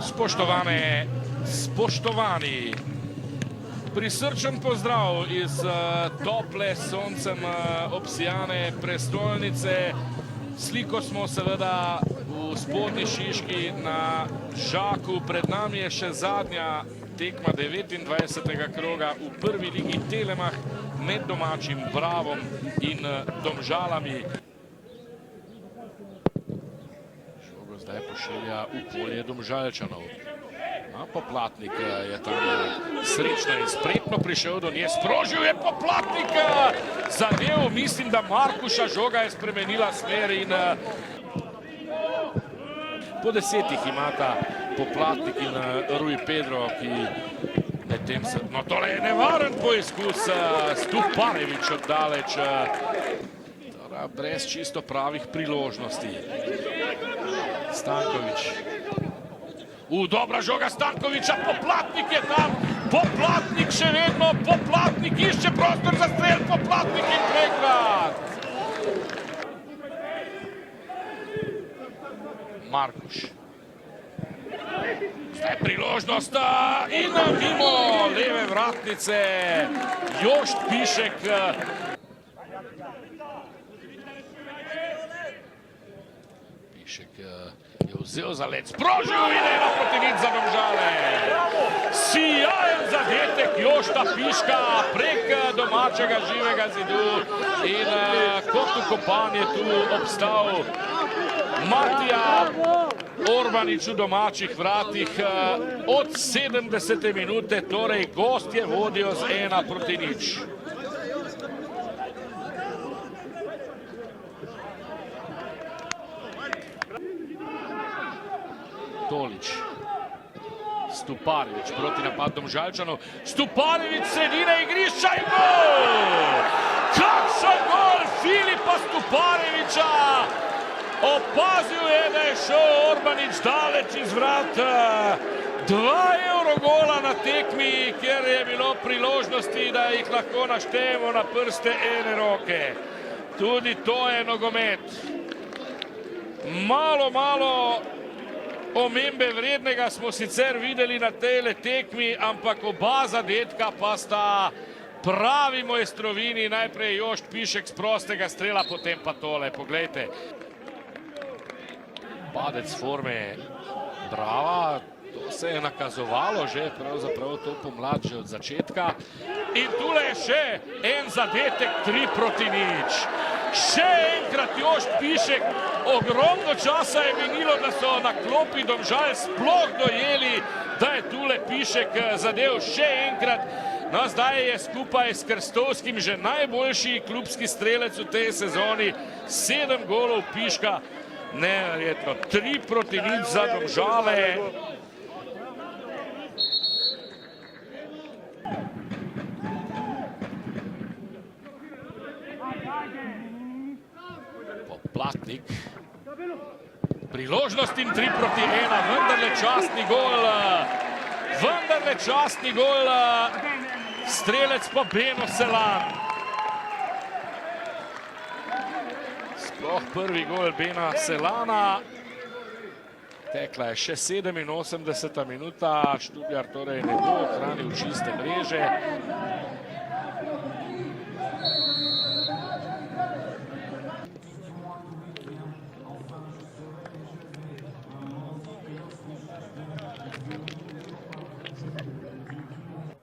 Spoštovane, spoštovani, prisrčen pozdrav iz tople soncem obsijane prestolnice. Sliko smo seveda v Spodnji Šiški na Žaku. Pred nami je še zadnja tekma 29. kroga v prvi ligi Telemach med domačim Bravom in Domžalami. Žogo zdaj pošilja v polje Domžalčanov. Poplatnik je tam srečno in spretno prišel do nje. Sprožil je Poplatnik zadev. Mislim, da Markuša žoga je spremenila smer in po 10 imata Poplatnik in Rui Pedro, ki medtem se... No, tole je nevaren poizkus. Stuparevič oddaleč. Brez čisto pravih priložnosti. Stankovič. Dobra žoga Stankoviča, Poplatnik je tam, Poplatnik še vedno, Poplatnik išče prostor za strel, Poplatnik in prekrat. Markuš. Zdaj priložnost in mimo leve vratnice. Jošt Pišek. Pišek je vzel za let, sprožil in 1-0 za Domžale. Sijajen zadetek Jošta Piška prek domačega živega zidu in kot ukopan je tu obstal Matija Orbanič v domačih vratih od 70. minute, torej gostje vodijo z 1-0. Tolič. Stuparevič proti napad Domžalčanov. Stuparevič sredine igrišča in gol! Kakšen gol Filipa Stupareviča! Opazil je, da je šel Orbanič daleč iz vrat. 2 Eurogola na tekmi, kjer je bilo priložnosti, da jih lahko naštejemo na prste ene roke. Tudi to je nogomet. Malo omembe vrednega smo sicer videli na tejle tekmi, ampak oba zadetka pa sta pravi mojstrovini. Najprej Jošt Pišek z prostega strela, potem pa tole, poglejte. Padec forme Brava, to se je nakazovalo že, pravzaprav to pomlad že od začetka. In tule je še en zadetek, 3-0. Še enkrat Jošt Pišek. Ogromno časa je minilo, da so na klopi Domžal sploh dojeli, da je tule Pišek zadev še enkrat. No, zdaj je skupaj s Krstovskim že najboljši klubski strelec v tej sezoni. 7 golov Piška, neverjetno. 3-0 za Domžale. Poplatnik. Priložnost in 3-1, vendarle častni gol. Vendarle častni gol. Strelec pa Beno Selan. Sploh prvi gol Bena Selana. Tekla je še 87. minuta. Štubjar torej ne bo ohranil čiste mreže.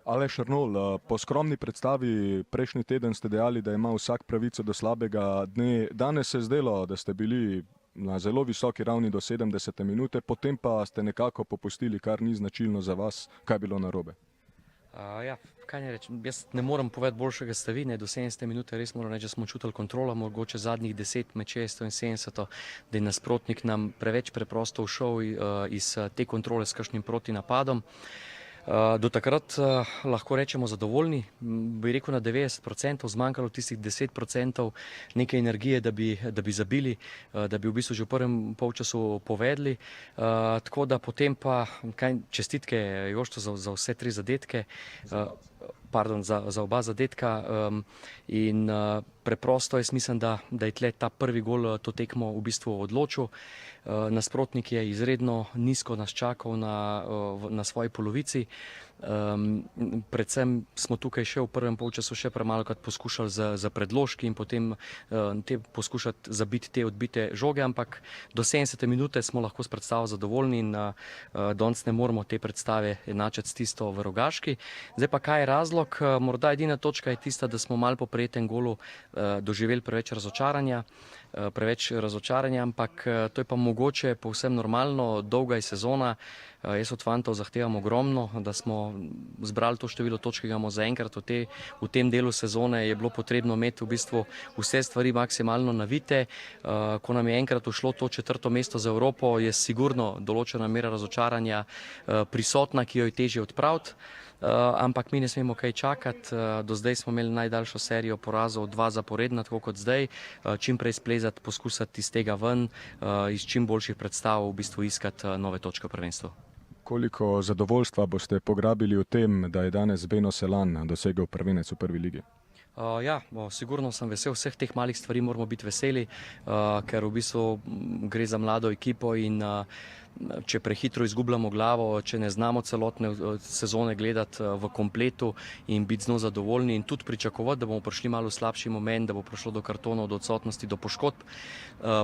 Aleš Arnol, po skromni predstavi prejšnji teden ste dejali, da ima vsak pravico do slabega dne. Danes se je zdelo, da ste bili na zelo visoki ravni do 70. minute, potem pa ste nekako popustili, kar ni značilno za vas. Kaj je bilo narobe? Ja, kaj ne rečem, jaz ne morem povedati boljšega stavine. Do 70. minute res moram reči, da smo čutili kontrolo, mogoče zadnjih 10 med 600 in 70, da je nasprotnik nam preveč preprosto ušel iz te kontrole s kakšnim protinapadom. Do takrat lahko rečemo zadovoljni, bi rekel na 90%, zmanjkalo tistih 10% neke energije, da bi zabili, da bi v bistvu že v prvem polčasu povedli. Tako da potem pa čestitke Joštu za vse 3 zadetke, pardon, za oba zadetka in preprosto jaz mislim, da je tle ta prvi gol to tekmo v bistvu odločil. Nasprotnik je izredno nizko nas čakal na svoji polovici. Predvsem smo tukaj še v prvem polčasu še premalokrat poskušali za predložki in potem poskušati zabiti te odbite žoge, ampak do 70. minute smo lahko s predstavo zadovoljni in danes ne moramo te predstave enačiti s tisto v Rogaški. Zdaj pa kaj je razlog? Morda edina točka je tista, da smo malo po prejetem golu doživeli preveč razočaranja, ampak to je pa mogoče povsem normalno, dolga je sezona. Jaz od fantov zahtevam ogromno, da smo zbrali to število točk, ki ga imamo zaenkrat v tem delu sezone, je bilo potrebno imeti v bistvu vse stvari maksimalno navite. Ko nam je enkrat ušlo to 4. mesto za Evropo, je sigurno določena mera razočaranja prisotna, ki jo je težje odpraviti. Ampak mi ne smemo kaj čakati. Do zdaj smo imeli najdaljšo serijo porazov, 2 zaporedna, tako kot zdaj. Čim prej splezati, poskusiti iz tega ven, iz čim boljših predstav v bistvu iskati nove točke v prvenstvu. Koliko zadovoljstva boste pograbili v tem, da je danes Beno Selan dosegel prvenec v prvi ligi? Sigurno sem vesel vseh teh malih stvari, moramo biti veseli, ker v bistvu gre za mlado ekipo in če prehitro izgubljamo glavo, če ne znamo celotne sezone gledati v kompletu in biti z njo zadovoljni in tudi pričakovati, da bomo prišli malo v slabši moment, da bo prišlo do kartonov, do odsotnosti, do poškodb,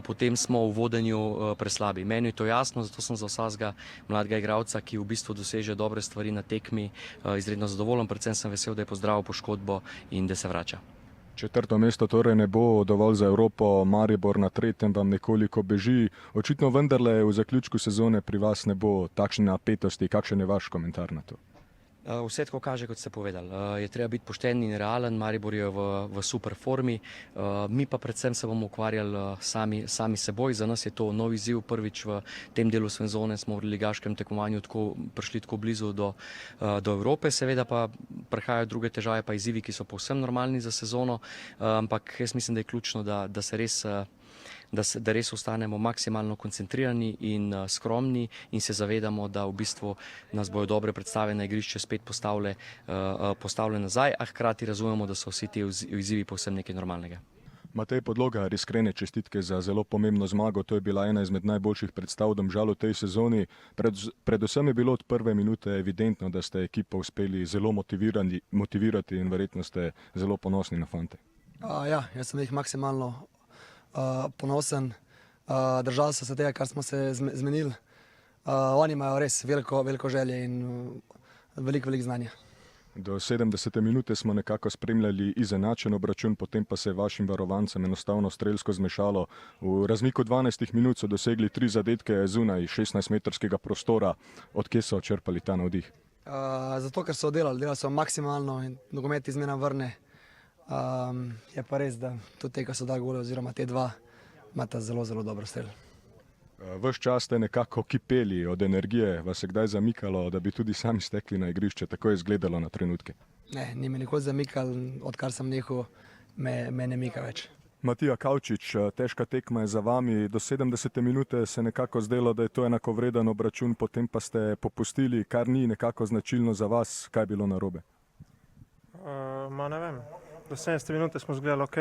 potem smo v vodenju preslabi. Meni je to jasno, zato sem za vsakega mladega igralca, ki v bistvu doseže dobre stvari na tekmi, izredno zadovoljen, predvsem sem vesel, da je pozdravil poškodbo in da se vrača. 4. mesto torej ne bo dovolj za Evropo, Maribor na 3. vam nekoliko beži. Očitno vendarle v zaključku sezone pri vas ne bo takšne napetosti. Kakšen je vaš komentar na to? Vse tako kaže, kot ste povedali. Je treba biti pošten in realen, Maribor je v super formi, mi pa predvsem se bomo ukvarjali sami seboj. Za nas je to nov izziv, prvič v tem delu sezone smo v ligaškem tekmovanju prišli tako blizu do Evrope, seveda pa prihajajo druge težave, pa izzivi, ki so povsem normalni za sezono, ampak jaz mislim, da je ključno, da res ostanemo maksimalno koncentrirani in skromni in se zavedamo, da v bistvu nas bojo dobre predstave na igrišče spet postavile nazaj, a hkrati razumemo, da so vsi ti izzivi povsem nekaj normalnega. Matej Podlogar, iskrene čestitke za zelo pomembno zmago. To je bila ena izmed najboljših predstav Domžal v tej sezoni. Predvsem je bilo od prve minute evidentno, da ste ekipo uspeli zelo motivirati in verjetno ste zelo ponosni na fante. Jaz sem jih maksimalno ponosen. Držali so se tega, kar smo se zmenili. Oni imajo res veliko želje in veliko znanja. Do 70. minute smo nekako spremljali izenačen obračun, potem pa se je vašim varovancem enostavno strelsko zmešalo. V razmiku 12 minut so dosegli 3 zadetke zunaj 16-metrskega prostora. Odkje so črpali ta navdih? Zato, ker so delali so maksimalno in nogomet izmena vrne. Je pa res, da tudi te, ko so dali gole, oziroma te 2, imata zelo dobro strel. Ves čas ste nekako kipeli od energije, vas je kdaj zamikalo, da bi tudi sami stekli na igrišče, tako je izgledalo na trenutke? Ne, ni me nikoli zamikal, odkar sem nehal, me ne mika več. Matija Kavčič, težka tekma je za vami, do 70. minute se nekako zdelo, da je to enakovreden obračun, potem pa ste popustili, kar ni nekako značilno za vas. Kaj je bilo narobe? Ne vem. Do 70 minute smo zgledali ok.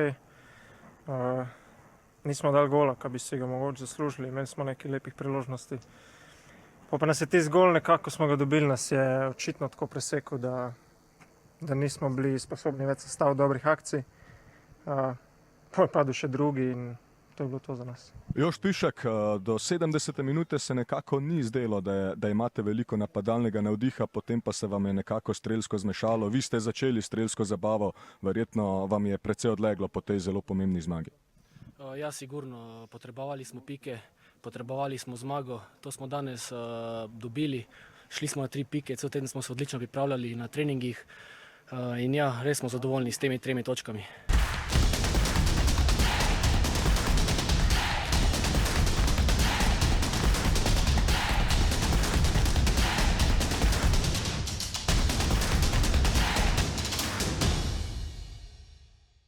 Nismo dali gola, kaj bi si ga mogoče zaslužili. Imeli smo nekaj lepih priložnosti. Pa nas je tisti gol, nekako smo ga dobili, nas je očitno tako presekal, da nismo bili sposobni več sestaviti dobrih akcij. Pa je padel še drugi in to je bilo to za nas. Jošt Pišek, do 70. minute se nekako ni zdelo, da imate veliko napadalnega navdiha, potem pa se vam je nekako strelsko zmešalo. Vi ste začeli strelsko zabavo, verjetno vam je precej odleglo po tej zelo pomembni zmagi. Ja, sigurno. Potrebovali smo pike, potrebovali smo zmago. To smo danes dobili. Šli smo na 3 pike, cel teden smo se odlično pripravljali na treningih. In ja, res smo zadovoljni s temi 3 točkami.